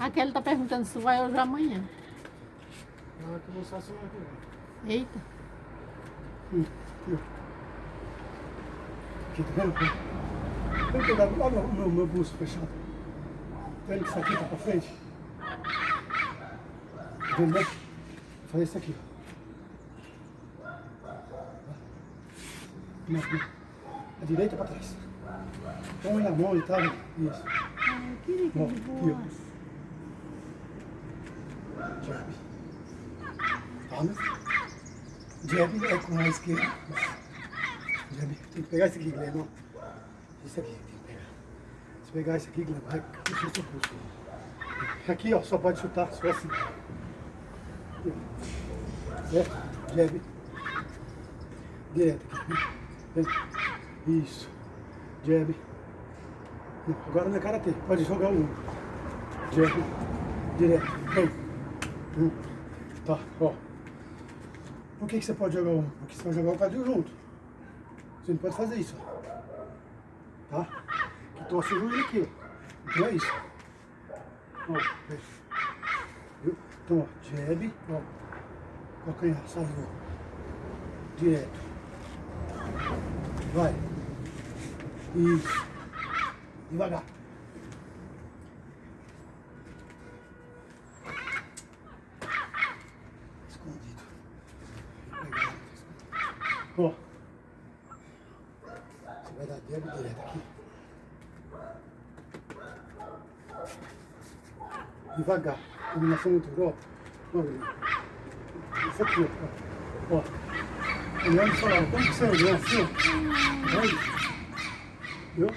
A Kelly tá perguntando se vai hoje ou amanhã. Não, é que eu vou só semana que vem. Eita. Aqui, ó. Aqui, tá vendo? Tem que pegar lá no meu bolso fechado. Tá vendo que isso aqui tá pra frente? Tá vendo, né? Vou fazer isso aqui, ó. Não. A direita pra trás. Põe na mão e tal. Isso. Ai, que legal de boas. Jab. Palma. Jab é com a esquerda. Jab. Tem que pegar esse aqui, Guilherme. Isso aqui tem que pegar. Se pegar esse aqui, Guilherme, vai puxar o seu pulso. Aqui, ó, só pode chutar, só assim. Certo? Jab. Direto aqui. Isso. Jab. Não, agora não é karatê. Pode jogar o jab. Direto. Tá, ó. Por que você pode jogar um? Porque você vai jogar o quadril junto. Você não pode fazer isso, ó. Tá? Que torce o joelho aqui, ó. Então é isso. Ó, viu? Então, ó, jab, ó. Calcanhar, salvou. Direto. Vai. Isso. Devagar. Escondido. Ó. Você vai dar jab direto aqui. Devagar. Combinação muito dura. Ó. Isso aqui, ó. Ó. Olhando e falando, como que você anda assim, ó? Viu?